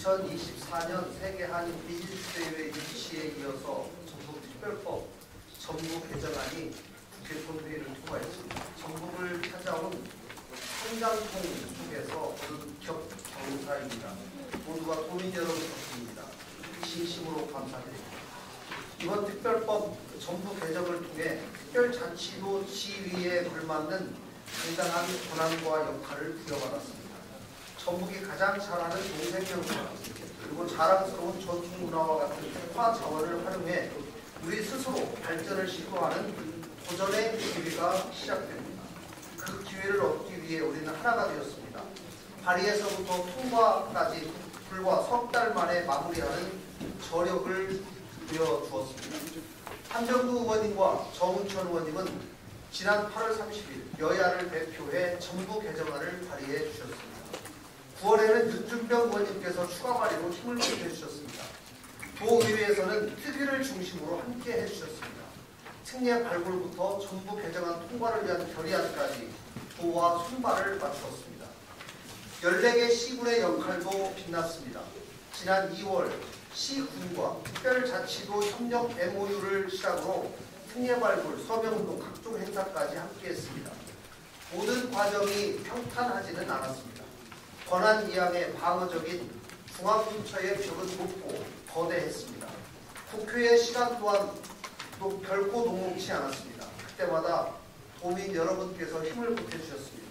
2024년 세계 한인 비즈니스 대회 유치에 이어서 전북특별법 전부 개정안이 국회 본회의를 통과했습니다. 전북을 찾아온 성장통 속에서 얻은 격정사입니다. 모두가 도민 여러분 덕분입니다. 진심으로 감사드립니다. 이번 특별법 전부 개정을 통해 특별자치도 지위에 걸맞는 당당한 권한과 역할을 부여받았습니다. 전북이 가장 잘하는 농생명과 그리고 자랑스러운 전통문화와 같은 특화 자원을 활용해 우리 스스로 발전을 시도하는 도전의 기회가 시작됩니다. 그 기회를 얻기 위해 우리는 하나가 되었습니다. 발의에서부터 통과까지 불과 석 달 만에 마무리하는 저력을 보여주었습니다. 한정두 의원님과 정운천 의원님은 지난 8월 30일 여야를 대표해 전부 개정안을 발의해 주셨습니다. 9월에는 윤준병 의원님께서 추가 발의로 힘을 보태주셨습니다. 도의회에서는 특위를 중심으로 함께 해주셨습니다. 특례 발굴부터 전부 개정안 통과를 위한 결의안까지 도와 손발을 맞추었습니다. 14개 시군의 역할도 빛났습니다. 지난 2월 시군과 특별자치도 협력 MOU를 시작으로 특례 발굴, 서명운동, 각종 행사까지 함께했습니다. 모든 과정이 평탄하지는 않았습니다. 권한 이양의 방어적인 중앙부처의 벽은 높고 거대했습니다. 국회의 시간 또한 또 결코 녹록치 않았습니다. 그때마다 도민 여러분께서 힘을 보태주셨습니다.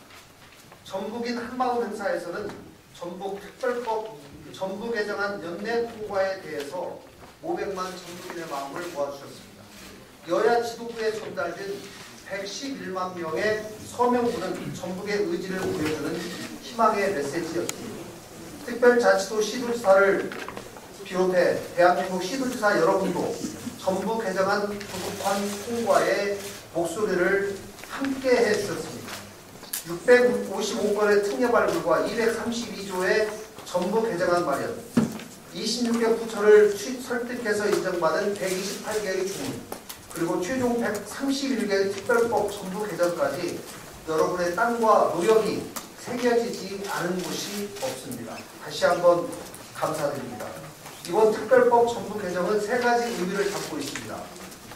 전북인 한마음 행사에서는 전북 특별법 전부 개정안 연내 통과에 대해서 500만 전북인의 마음을 모아주셨습니다. 여야 지도부에 전달된 111만 명의 서명문은 전북의 의지를 보여주는 희망의 메시지였습니다. 특별자치도 시도지사를 비롯해 대한민국 시도지사 여러분도 전부 개정안 조속한 통과에 목소리를 함께 해주셨습니다. 655건의 특례 발굴과 232조의 전부 개정안 마련, 26개 부처를 설득해서 인정받은 128개의 주문, 그리고 최종 131개의 특별법 전부 개정까지 여러분의 땀과 노력이 새겨지지 않은 곳이 없습니다. 다시 한번 감사드립니다. 이번 특별법 전부 개정은 3가지 의미를 담고 있습니다.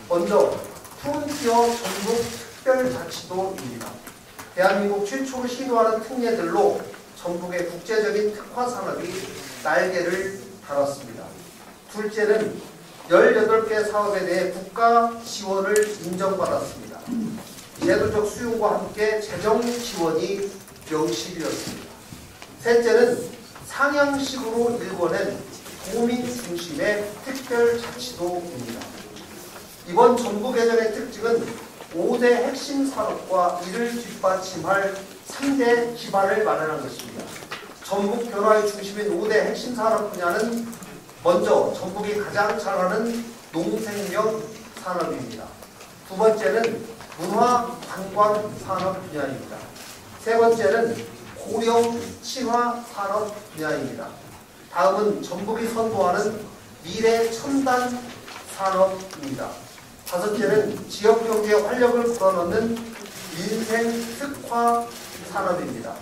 먼저 프론티어 전북 특별자치도입니다. 대한민국 최초로 시도하는 특례들로 전북의 국제적인 특화 산업이 날개를 달았습니다. 둘째는 18개 사업에 대해 국가 지원을 인정받았습니다. 제도적 수용과 함께 재정 지원이 명시되었습니다. 셋째는 상향식으로 일궈낸 도민 중심의 특별자치도입니다. 이번 전부 개정의 특징은 5대 핵심 산업과 이를 뒷받침할 3대 기반을 마련한 것입니다. 전북 변화의 중심인 5대 핵심 산업 분야는 먼저 전북이 가장 잘하는 농생명 산업입니다. 두 번째는 문화 관광 산업 분야입니다. 세 번째는 고령 친화 산업 분야입니다. 다음은 전북이 선도하는 미래 첨단 산업입니다. 다섯째는 지역 경제에 활력을 불어넣는 민생 특화 산업입니다.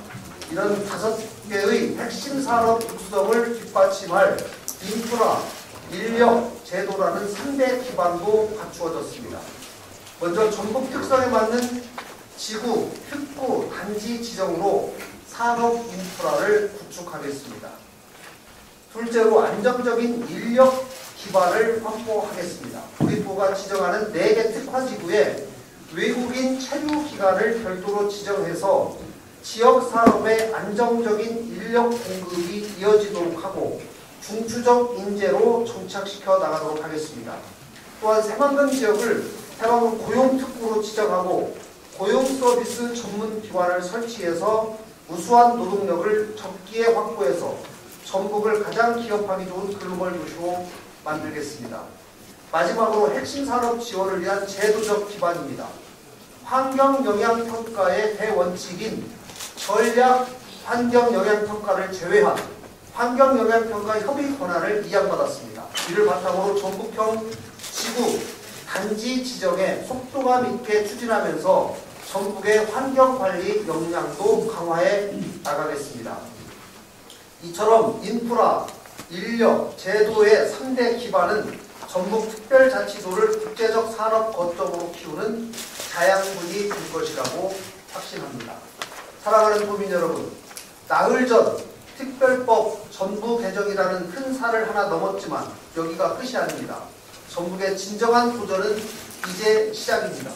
이런 5개의 핵심 산업 구성을 뒷받침할 인프라, 인력, 제도라는 3대 기반도 갖추어졌습니다. 먼저 전북 특성에 맞는 지구, 특구, 단지 지정으로 산업 인프라를 구축하겠습니다. 둘째로 안정적인 인력 기반을 확보하겠습니다. 구립부가 지정하는 4개 특화지구에 외국인 체류 기관을 별도로 지정해서 지역 산업의 안정적인 인력 공급이 이어지도록 하고 중추적 인재로 정착시켜 나가도록 하겠습니다. 또한 새만금 지역을 새만금 고용특구로 지정하고 고용서비스 전문기관을 설치해서 우수한 노동력을 적기에 확보해서 전북을 가장 기업하기 좋은 글로벌 도시로 만들겠습니다. 마지막으로 핵심 산업 지원을 위한 제도적 기반입니다. 환경영향평가의 대원칙인 전략 환경영향평가를 제외한 환경영향평가 협의 권한을 이양받았습니다. 이를 바탕으로 전북형 지구 단지 지정에 속도감 있게 추진하면서 전북의 환경관리 역량도 강화해 나가겠습니다. 이처럼 인프라, 인력, 제도의 3대 기반은 전북특별자치도를 국제적 산업 거점으로 키우는 자양분이 될 것이라고 확신합니다. 사랑하는 도민 여러분, 나흘 전 특별법 전부 개정이라는 큰 산을 하나 넘었지만 여기가 끝이 아닙니다. 전북의 진정한 도전은 이제 시작입니다.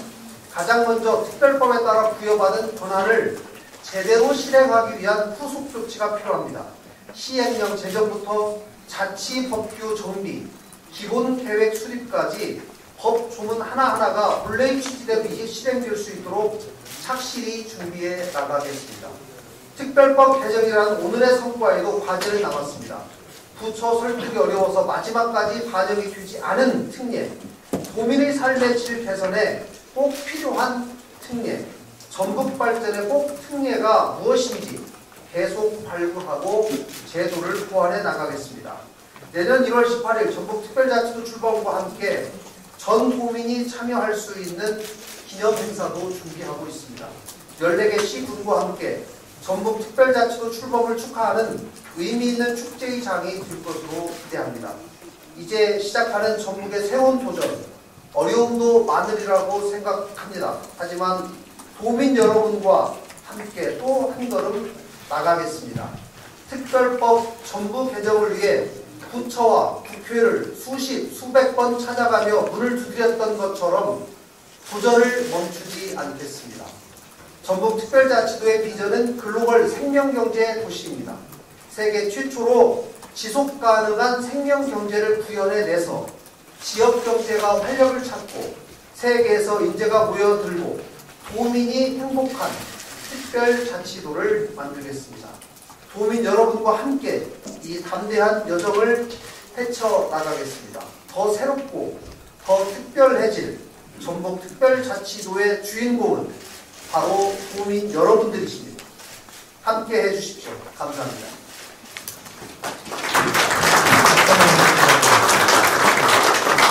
가장 먼저 특별법에 따라 부여받은 권한을 제대로 실행하기 위한 후속 조치가 필요합니다. 시행령 제정부터 자치법규 정비, 기본계획 수립까지 법 조문 하나하나가 본래의 취지대로 실행될 수 있도록 착실히 준비해 나가겠습니다. 특별법 개정이라는 오늘의 성과에도 과제는 남았습니다. 부처 설득이 어려워서 마지막까지 반영이 되지 않은 특례, 도민의 삶의 질 개선에 꼭 필요한 특례, 전북 발전에 꼭 특례가 무엇인지 계속 발굴하고 제도를 보완해 나가겠습니다. 내년 1월 18일 전북특별자치도 출범과 함께 전 도민이 참여할 수 있는 기념 행사도 준비하고 있습니다. 14개 시군과 함께 전북특별자치도 출범을 축하하는 의미 있는 축제의 장이 될 것으로 기대합니다. 이제 시작하는 전북의 새로운 도전, 어려움도 많으리라고 생각합니다. 하지만 도민 여러분과 함께 또 한 걸음 나가겠습니다. 특별법 전부 개정을 위해 부처와 국회를 수백 번 찾아가며 문을 두드렸던 것처럼 도전을 멈추지 않겠습니다. 전북특별자치도의 비전은 글로벌 생명경제 도시입니다. 세계 최초로 지속가능한 생명경제를 구현해내서 지역경제가 활력을 찾고 세계에서 인재가 모여들고 도민이 행복한 특별자치도를 만들겠습니다. 도민 여러분과 함께 이 담대한 여정을 헤쳐나가겠습니다. 더 새롭고 더 특별해질 전북특별자치도의 주인공은 바로 도민 여러분들이십니다. 함께 해주십시오. 감사합니다.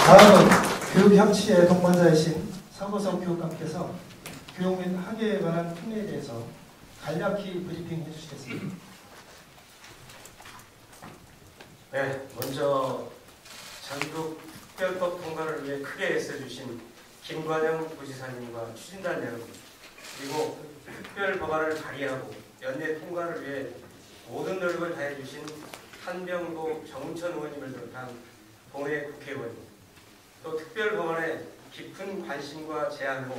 다음은 교육혁신의 동반자이신 서보성 교육감께서 교육 및 학예에 관한 특례에 대해서 간략히 브리핑 해주시겠습니다. 네, 먼저 전북특별법 통과를 위해 크게 애써주신 김관영 부지사님과 추진단 여러분, 그리고 특별법안을 발의하고 연내 통과를 위해 모든 노력을 다해주신 한병도 정운천 의원님을 비롯한 동해 국회의원, 또 특별법안에 깊은 관심과 제안으로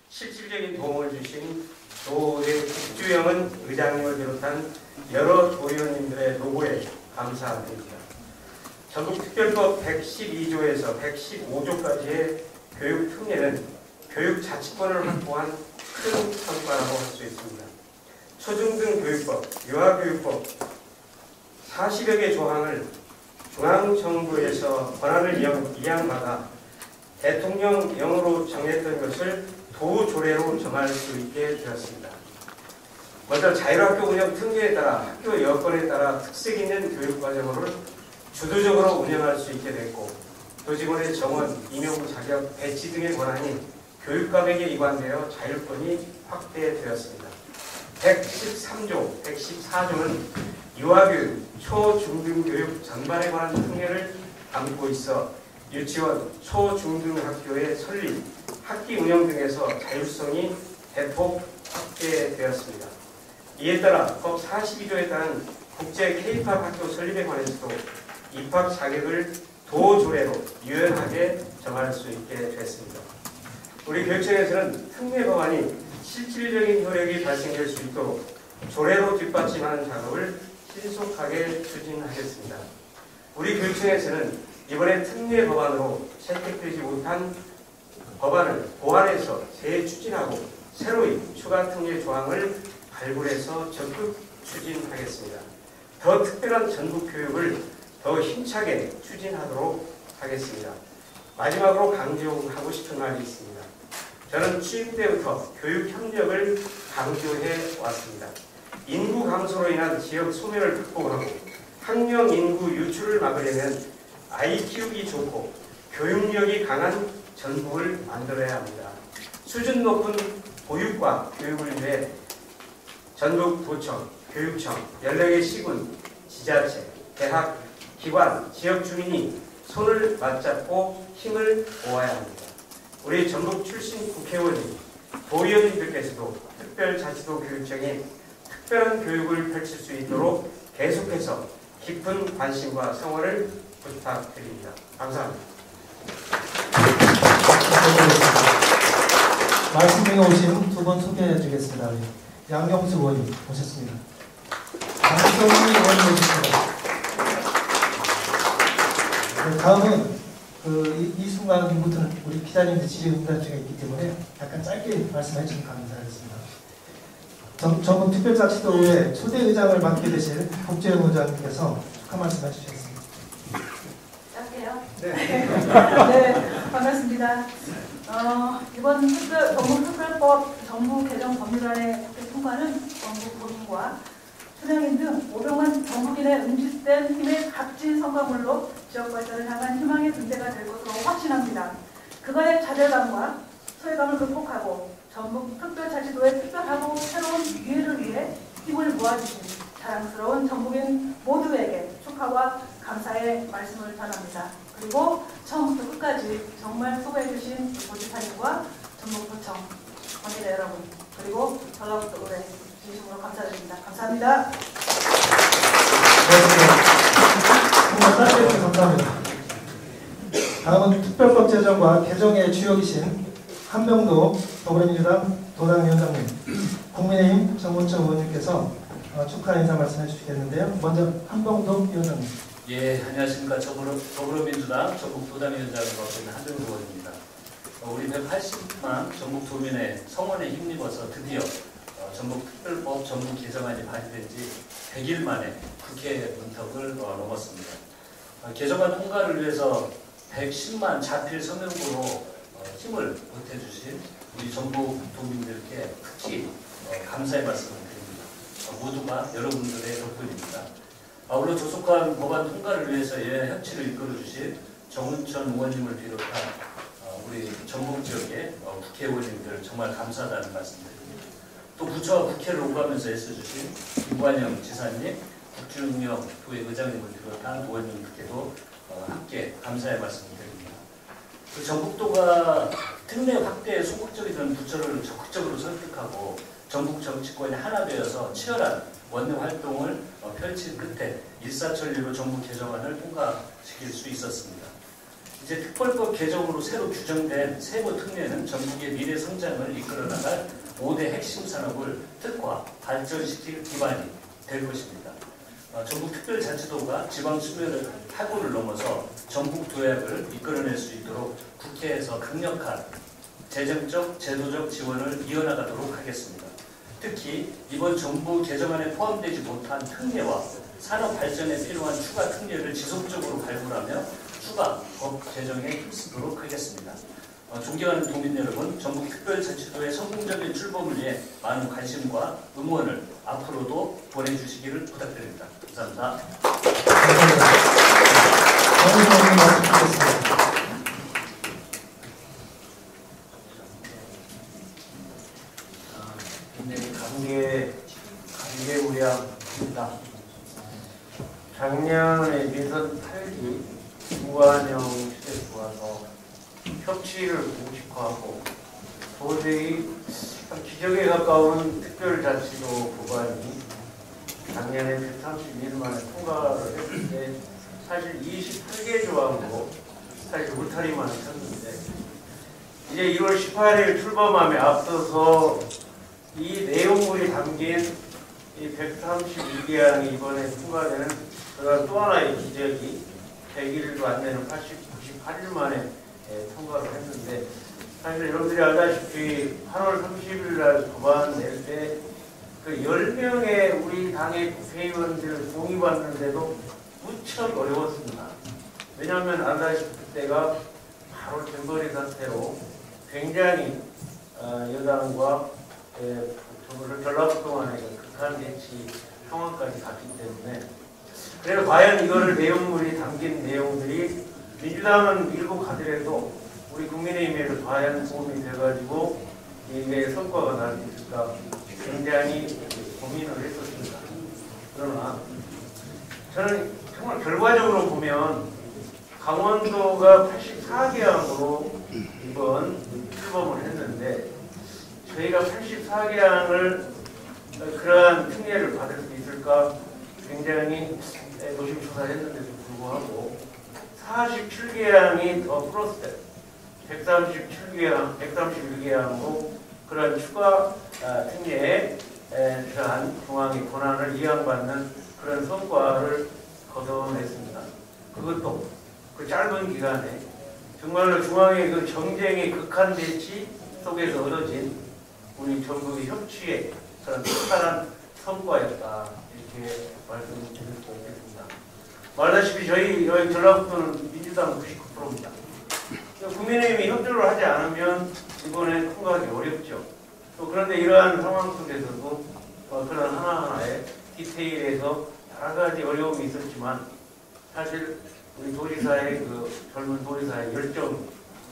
실질적인 도움을 주신 노대 국주영은 의장님을 비롯한 여러 도의원님들의 노고에 감사드립니다. 전북특별법 112조에서 115조까지의 교육특례는 교육자치권을 확보한 큰 성과라고 할 수 있습니다. 초중등교육법, 유아교육법 40여 개 조항을 중앙정부에서 권한을 이양받아 대통령령으로 정했던 것을 도조례로 정할 수 있게 되었습니다. 먼저 자율학교 운영 특례에 따라 학교 여건에 따라 특색 있는 교육과정을 주도적으로 운영할 수 있게 됐고, 교직원의 정원, 임용 자격, 배치 등의 권한이 교육감에게 이관되어 자율권이 확대되었습니다. 113조, 114조는 유아교육, 초중등교육 전반에 관한 특례를 담고 있어 유치원, 초중등학교의 설립, 학기 운영 등에서 자율성이 대폭 확대되었습니다. 이에 따라 법 42조에 따른 국제 K-팝 학교 설립에 관해서도 입학 자격을 도조례로 유연하게 정할 수 있게 됐습니다. 우리 교육청에서는 특례 법안이 실질적인 효력이 발생될 수 있도록 조례로 뒷받침하는 작업을 신속하게 추진하겠습니다. 우리 교육청에서는 이번에 특례 법안으로 채택되지 못한 법안을 보완해서 재추진하고 새로이 추가 특례 조항을 발굴해서 적극 추진하겠습니다. 더 특별한 전북 교육을 더 힘차게 추진하도록 하겠습니다. 마지막으로 강조하고 싶은 말이 있습니다. 저는 취임 때부터 교육 협력을 강조해 왔습니다. 인구 감소로 인한 지역 소멸을 극복하고 학령 인구 유출을 막으려면 아이 키우기 좋고 교육력이 강한 전북을 만들어야 합니다. 수준 높은 보육과 교육을 위해 전북도청, 교육청, 14개 시군, 지자체, 대학, 기관, 지역 주민이 손을 맞잡고 힘을 모아야 합니다. 우리 전북 출신 국회의원님, 도의원님들께서도 특별자치도 교육청에 특별한 교육을 펼칠 수 있도록 계속해서 깊은 관심과 성원을 부탁드립니다. 감사합니다. 말씀 중에 오신 두 분 소개해 드리겠습니다. 양경수 의원님 오셨습니다. 강성희 의원님 오셨습니다. 네, 다음은 이 순간부터는 우리 기자님들 질의응답중에 있기 때문에 약간 짧게 말씀해 주시면 감사하겠습니다. 전북 특별자치도의 초대의장을 맡게 되실 복재영 의장님께서 축하 말씀해 주시겠습니다. 짧게요? 네. 네, 반갑습니다. 이번 전북특별법 정부 개정 법률안의 국회 통과는 전북 도민과 수령인 등 500만 전북인의 응집된 힘의 값진 성과물로 지역 발전을 향한 희망의 등대가 될 것으로 확신합니다. 그간의 좌절감과 소외감을 극복하고 전북 특별자치도의 특별하고 새로운 기회를 위해 힘을 모아주신 자랑스러운 전북인 모두에게 축하와 감사의 말씀을 전합니다. 그리고 처음부터 끝까지 정말 수고해주신 도지사님과 전북도청 관계자 여러분, 그리고 전라북도 의회 진심으로 감사드립니다. 감사합니다. 정말 짧게 감사합니다. 다음은 특별법 제정과 개정의 주역이신 한병도 더불어민주당 도당위원장님, 국민의힘 정문청 의원님께서 축하 인사 말씀해 주시겠는데요. 먼저 한병도 위원장님. 예, 안녕하십니까. 더불어민주당 전북도당위원장을 맡고 있는 한병도 의원입니다. 우리 180만 전북도민의 성원에 힘입어서 드디어 전북특별법 전북 개정안이 발의된 지 100일 만에 국회 문턱을 넘었습니다. 개정안 통과를 위해서 110만 자필 서명부로 힘을 보태주신 우리 전북 도민들께 특히 감사의 말씀을 드립니다. 모두가 여러분들의 덕분입니다. 아울러 조속한 법안 통과를 위해서 여야 협치를 이끌어주신 정운천 의원님을 비롯한 우리 전북 지역의 국회의원님들 정말 감사하다는 말씀드립니다. 또 부처와 국회를 오가면서 애써주신 김관영 지사님, 국준영 도의 의장님을 비롯한 의원님들께도 함께 감사의 말씀을 드립니다. 전북도가 특례 확대에 소극적이 된 부처를 적극적으로 설득하고 전북 정치권이 하나 되어서 치열한 원내 활동을 펼친 끝에 일사천리로 전북 개정안을 통과시킬 수 있었습니다. 이제 특별법 개정으로 새로 규정된 세부 특례는 전북의 미래 성장을 이끌어나갈 5대 핵심 산업을 특화, 발전시킬 기반이 될 것입니다. 전북 특별자치도가 지방 수면을 타고를 넘어서 전북 도약을 이끌어낼 수 있도록 국회에서 강력한 재정적, 제도적 지원을 이어나가도록 하겠습니다. 특히 이번 정부 개정안에 포함되지 못한 특례와 산업 발전에 필요한 추가 특례를 지속적으로 발굴하며 추가 법 개정에 힘쓰도록 하겠습니다. 존경하는 도민 여러분, 전북 특별자치도의 성공적인 출범을 위해 많은 관심과 응원을 앞으로도 보내주시기를 부탁드립니다. 감사합니다. 감개무량합니다. 작년에 민선 8기 김관영 시대에 와서 협치를 공식화하고 도저히 기적에 가까운 특별자치도 법안이 작년에 131일 만에 통과를 했는데 사실 28개 조항으로 사실 울타리만 쳤는데 이제 1월 18일 출범함에 앞서서 이 내용물이 담긴 이 132개항이 이번에 통과되는 그런 또 하나의 기적이 100일도 안 되는 98일 만에 통과를 했는데 사실 여러분들이 알다시피 8월 30일 날 법안 낼 때 그 10명의 우리 당의 국회의원들 동의받는데도 무척 어려웠습니다. 왜냐하면 알다시피 그때가 바로 잼버리 사태로 굉장히 여당과 전라북도 간의 극한 대치 상황까지 갔기 때문에 그래서 과연 이거를 내용물이 담긴 내용들이 민주당은 밀고 가더라도 우리 국민의힘에도 과연 도움이 돼가지고 이게 성과가 날 수 있을까 굉장히 고민을 했었습니다. 그러나 저는 정말 결과적으로 보면 강원도가 84개항으로 이번 출범을 했는데 저희가 84개항을 그러한 특례를 받을 수 있을까 굉장히 노심초사했는데도 불구하고 47개항이 더 플러스돼 131개항으로 그런 추가 특례에 대한 중앙의 권한을 이양받는 그런 성과를 거둬냈습니다. 그것도 그 짧은 기간에 정말로 중앙의 그 정쟁의 극한 대치 속에서 얻어진 우리 전국의 협치의 그런 특별한 성과였다 이렇게 말씀드릴 수 있겠습니다. 말다시피 저희 전라북도는 민주당 99%입니다. 국민의힘이 협조를 하지 않으면 이번에 통과하기 어렵죠. 또 그런데 이러한 상황 속에서도 그런 하나하나의 디테일에서 여러 가지 어려움이 있었지만 사실 우리 도지사의 그 젊은 도지사의 열정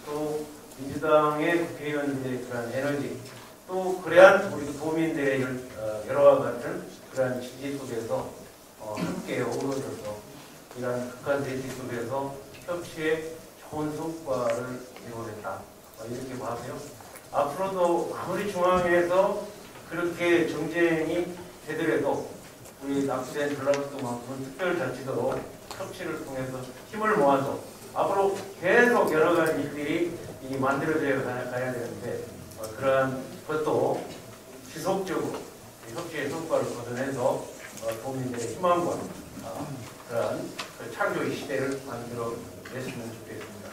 또 민주당의 국회의원들의 그런 에너지 또 그러한 우리 도민들의 여러와 같은 그러한 지지 속에서 함께 어우러져서 이러한 극한 대치 속에서 협치의 좋은 성과를 이뤄냈다 이렇게 봐서요. 앞으로도 아무리 중앙에서 그렇게 정쟁이 되더라도 우리 납치된 전라북도만큼은 특별자치도로 협치를 통해서 힘을 모아서 앞으로 계속 여러 가지 일들이 만들어져 가야 되는데 그러한 것도 지속적으로 협치의 성과를 거둬내서 도민들의 희망과 그러한 창조의 시대를 만들어 냈으면 좋겠습니다.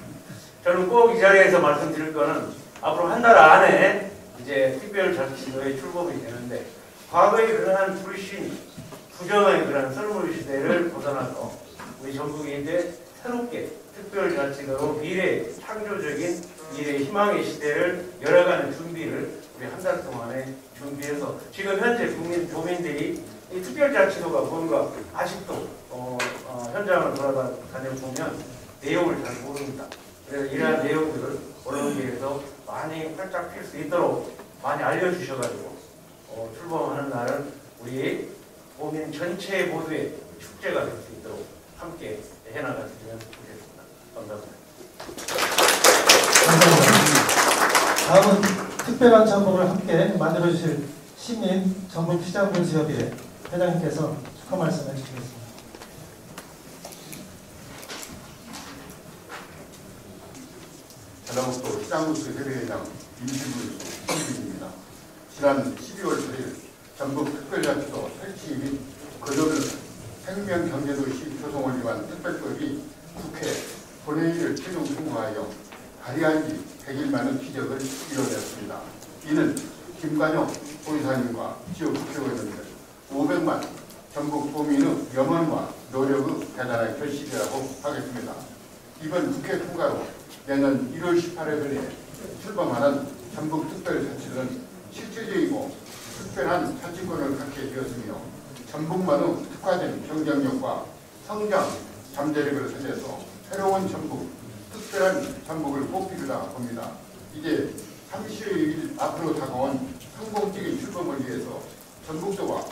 저는 꼭 이 자리에서 말씀드릴 거는 앞으로 한 달 안에 이제 특별자치도에 출범이 되는데 과거의 그러한 불신, 부정의 그러한 썰물 시대를 벗어나서 우리 전국이 이제 새롭게 특별자치도로 미래 창조적인 미래 희망의 시대를 열어가는 준비를 우리 한 달 동안에 준비해서 지금 현재 도민들이 이 특별자치도가 뭔가 아직도 현장을 돌아다녀 보면 내용을 잘 모릅니다. 그래서 이러한 내용들을 언론계에서 많이 활짝 필 수 있도록 많이 알려주셔가지고 출범하는 날은 우리 도민 전체 모두의 축제가 될 수 있도록 함께 해나가시면 좋겠습니다. 감사합니다. 감사합니다. 다음은 특별한 전북을 함께 만들어주실 시민 전북시장군수협의회 회장님께서 축하 말씀해 주시겠습니다. 전라북도 시장군수협의회장 임시군 선수입니다. 지난 12월 8일 전북특별자치도 설치 및 거듭은 생명경제도시 조성을 위한 특별법이 국회 본회의를 최종 통과하여 발의한 지 100일 만의 기적을 이뤄냈습니다. 이는 김관영 도의사님과 지역 국회의원들 500만 전북 도민의 염원과 노력의 대단한 결실이라고 하겠습니다. 이번 국회 통과로 내년 1월 18일에 출범하는 전북특별자치도는 실질적이고 특별한 자치권을 갖게 되었으며 전북만의 특화된 경쟁력과 성장 잠재력을 살려서 새로운 전북, 특별한 전북을 뽑히리라 봅니다. 이제 30일 앞으로 다가온 성공적인 출범을 위해서 전북도와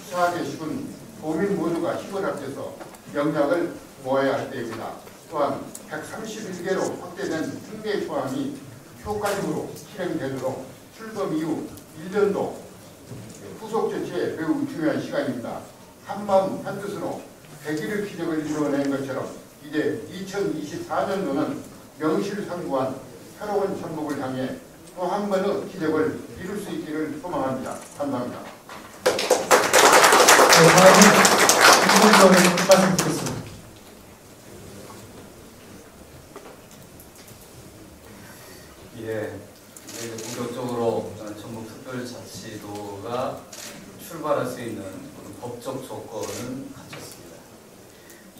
수사하게 싶은 도민 모두가 힘을 합쳐서 역량을 모아야 할 때입니다. 또한 131개로 확대된 특례 조항이 효과적으로 실행되도록 출범 이후 1년도 후속 조치에 매우 중요한 시간입니다. 한마음 한뜻으로 100일의 기적을 이루어낸 것처럼 이제 2024년도는 명실상부한 새로운 전북을 향해 또 한 번의 기적을 이룰 수 있기를 소망합니다. 감사합니다. 다음은 김문수 말씀 듣겠습니다. 예, 이제 본격적으로 전북특별자치도가 출발할 수 있는 법적 조건은 갖췄습니다.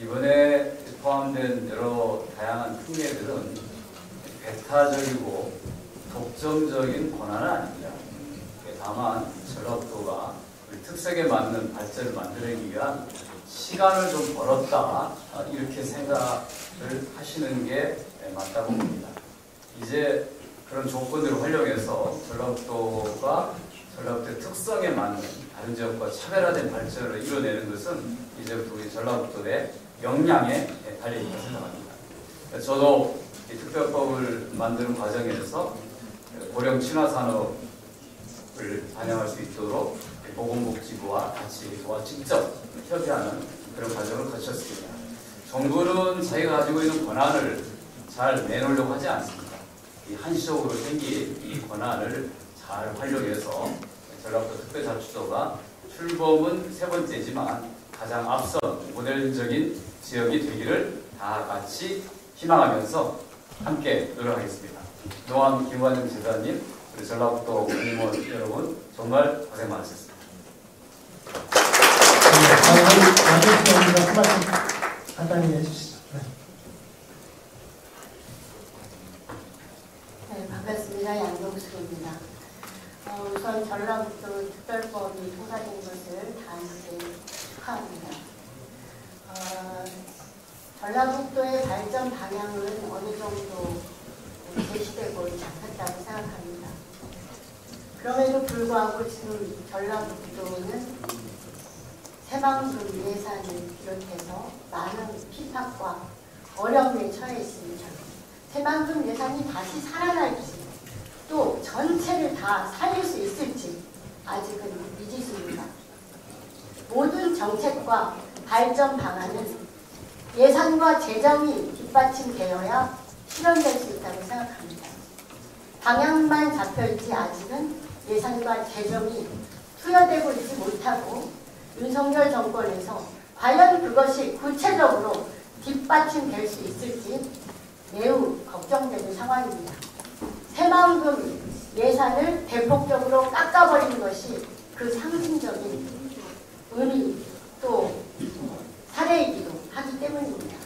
이번에 포함된 여러 다양한 특례들은 배타적이고 독점적인 권한은 아닙니다. 다만 전라북도가 우리 특색에 맞는 발전을 만들기 위한 시간을 좀 벌었다 이렇게 생각을 하시는 게 맞다고 봅니다. 이제 그런 조건들을 활용해서 전라북도가 전라북도의 특성에 맞는 다른 지역과 차별화된 발전을 이뤄내는 것은 이제부터 우리 전라북도의 역량에 달려있다고 생각합니다. 저도 이 특별법을 만드는 과정에서 고령 친화산업을 반영할 수 있도록 보건복지부와 같이 직접 협의하는 그런 과정을 거쳤습니다. 정부는 자기가 가지고 있는 권한을 잘 내놓으려고 하지 않습니다. 이 한시적으로 생긴 이 권한을 잘 활용해서 전라북도 특별자치도가 출범은 세 번째지만 가장 앞선 모델적인 지역이 되기를 다 같이 희망하면서 함께 노력하겠습니다. 노암 김관영 지사님, 그리고 전라북도 공무원 여러분 정말 고생 많으셨습니다. 한 말씀 간단히 해주시죠. 네, 반갑습니다. 양동숙입니다. 우선 전라북도 특별법이 통과된 것을 다 함께 축하합니다. 전라북도의 발전 방향은 어느 정도 제시되고 잡혔다고 생각합니다. 그럼에도 불구하고 지금 전라북도는 새만금 예산을 비롯해서 많은 핍박과 어려움에 처해 있습니다. 새만금 예산이 다시 살아날지 또 전체를 다 살릴 수 있을지 아직은 미지수입니다. 모든 정책과 발전 방안은 예산과 재정이 뒷받침되어야 실현될 수 있다고 생각합니다. 방향만 잡혀있지 아직은 예산과 재정이 투여되고 있지 못하고 윤석열 정권에서 과연 그것이 구체적으로 뒷받침될 수 있을지 매우 걱정되는 상황입니다. 새만금 예산을 대폭적으로 깎아버리는 것이 그 상징적인 의미 또 사례이기도 하기 때문입니다.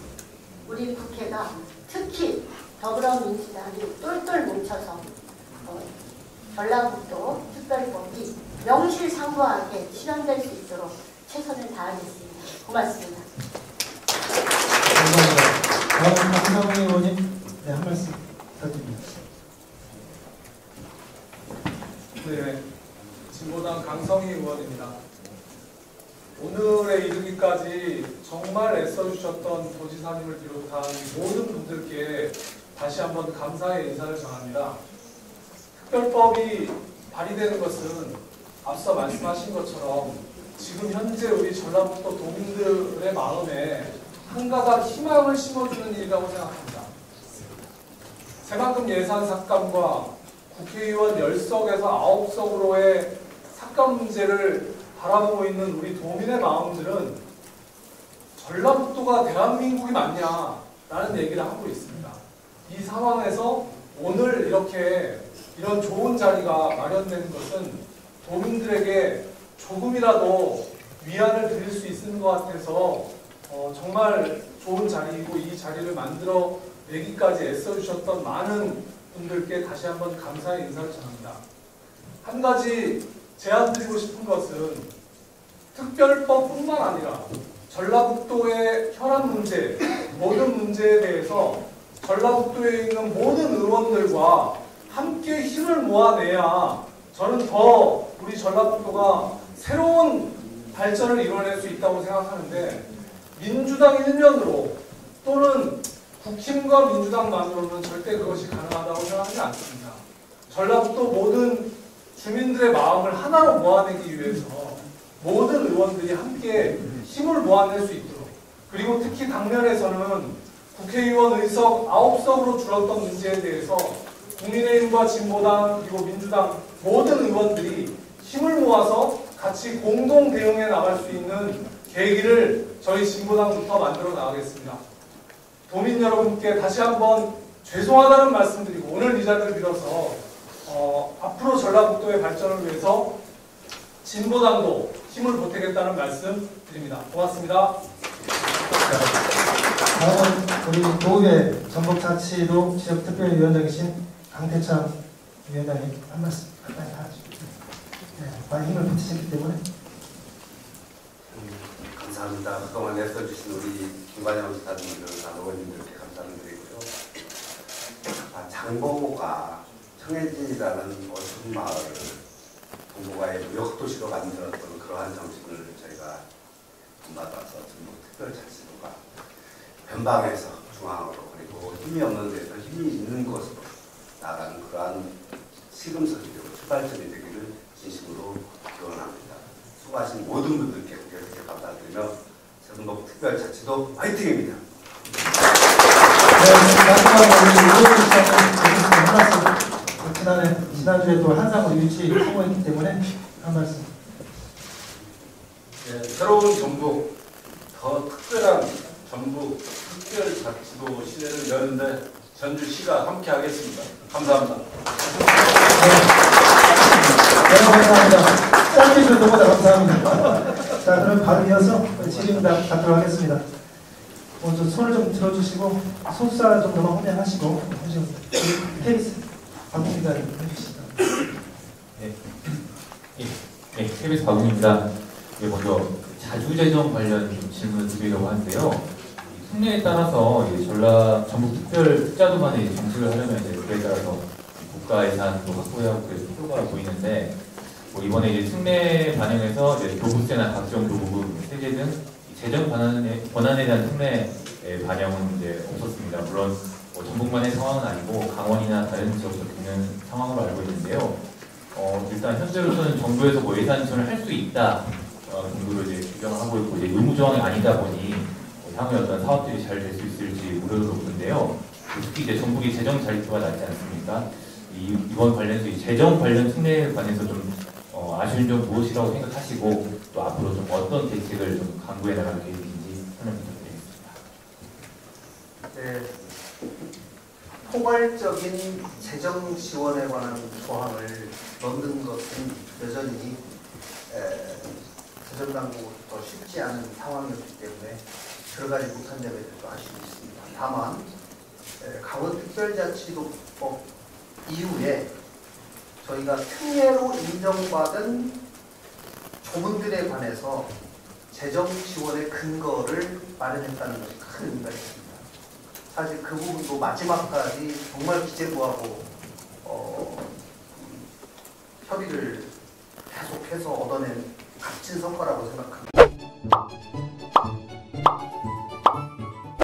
우리 국회가 특히 더불어민주당이 똘똘 뭉쳐서 전라북도 특별법이 명실상부하게 실현될 수 있도록 최선을 다하겠습니다. 고맙습니다. 감사합니다. 다음 박상훈 의원님, 네, 한 말씀 부탁드립니다. 네, 진보당 강성희 의원입니다. 오늘에 이르기까지 정말 애써주셨던 도지사님을 비롯한 모든 분들께 다시 한번 감사의 인사를 전합니다. 특별법이 발의되는 것은 앞서 말씀하신 것처럼 지금 현재 우리 전라북도 도민들의 마음에 한 가닥 희망을 심어주는 일이라고 생각합니다. 새만금 예산 삭감과 국회의원 10석에서 9석으로의 삭감 문제를 바라보고 있는 우리 도민의 마음들은 전라북도가 대한민국이 맞냐라는 얘기를 하고 있습니다. 이 상황에서 오늘 이런 좋은 자리가 마련되는 것은 도민들에게 조금이라도 위안을 드릴 수 있는 것 같아서 정말 좋은 자리이고, 이 자리를 만들어 내기까지 애써주셨던 많은 분들께 다시 한번 감사의 인사를 전합니다. 한 가지 제안드리고 싶은 것은 특별법뿐만 아니라 전라북도의 혈안 문제, 모든 문제에 대해서 전라북도에 있는 모든 의원들과 함께 힘을 모아내야 저는 더 우리 전라북도가 새로운 발전을 이뤄낼 수 있다고 생각하는데, 민주당 1면으로 또는 국힘과 민주당만으로는 절대 그것이 가능하다고 생각하지 않습니다. 전라북도 모든 주민들의 마음을 하나로 모아내기 위해서 모든 의원들이 함께 힘을 모아낼 수 있도록, 그리고 특히 당면에서는 국회의원 의석 9석으로 줄었던 문제에 대해서 국민의힘과 진보당 그리고 민주당 모든 의원들이 힘을 모아서 같이 공동 대응해 나갈 수 있는 계기를 저희 진보당부터 만들어 나가겠습니다. 도민 여러분께 다시 한번 죄송하다는 말씀드리고, 오늘 이 자리를 빌어서 앞으로 전라북도의 발전을 위해서 진보당도 힘을 보태겠다는 말씀 드립니다. 고맙습니다. 다음은 우리 도읍의 전북자치도 지역특별위원장이신 강태창 위원장님 한 말씀 간단히 하시죠. 네, 많이 힘을 보태셨기 때문에. 감사합니다. 그동안 애써주신 우리 김관영 지사님들, 의원님들께 감사드리고요. 장보고가 청해진이라는 어촌 마을을 동북아의 무역도시로 만들었던 그러한 정신을 저희가 본받아서 전북특별자치도가 변방에서 중앙으로 그리고 힘이 없는 데서 힘이 있는 곳으로 나가는 그러한 시금석이 되고 출발점이 되기를 진심으로 기원합니다. 수고하신 모든 분들께 이렇게 감사드리며 전북특별자치도 화이팅입니다. 지난주에 또 한상으로 유치 성공했기 때문에 한 말씀. 네, 새로운 전북, 더 특별한 전북 특별자치도 시대를 여는데 전주시가 함께하겠습니다. 감사합니다. 네, 감사합니다. 짧게 들어보다 감사합니다. 자, 그럼 바로 이어서 질의응답 받도록 하겠습니다. 먼저 손을 좀 들어주시고 소수사 좀 넘어 호명하시고 KBS 박국기자님 해주시죠. 네, KBS 박국기입니다. 먼저 자주재정 관련 질문을 드리려고 하는데요. 특례에 따라서 전북특별 특자도만의 정책을 하려면 그에 따라서 국가 예산도 확보해야 하고 그래서 필요가 보이는데 이번에 특례 반영해서 교부세나 각종 요금, 세제 등 재정 권한에 대한 특례 반영은 없었습니다. 물론 전북만의 상황은 아니고 강원이나 다른 지역도 겪는 상황으로 알고 있는데요. 일단 현재로서는 정부에서 예산 지원을 할 수 있다 정도로 규정하고 있고 의무 조항이 아니다 보니 향후에 어떤 사업들이 잘 될 수 있을지 우려도 높은데요. 특히 전북이 재정 자립도가 낮지 않습니까? 이번 관련해서 재정 관련 특례에 관해서 좀 아쉬운 점 무엇이라고 생각하시고 또 앞으로 좀 어떤 대책을 좀 강구해 나갈 계획인지 설명 부탁드리겠습니다. 네, 포괄적인 재정 지원에 관한 조항을 넣는 것은 여전히 재정당국으로부터 쉽지 않은 상황이었기 때문에 들어가지 못한 점에 대해서 아쉬움이 있습니다. 다만 강원특별자치도법 이후에 저희가 특례로 인정받은 조문들에 관해서 재정 지원의 근거를 마련했다는 것이 큰 의미가 있습니다. 사실 그 부분도 마지막까지 정말 기재부하고 협의를 계속해서 얻어낸 값진 성과라고 생각합니다.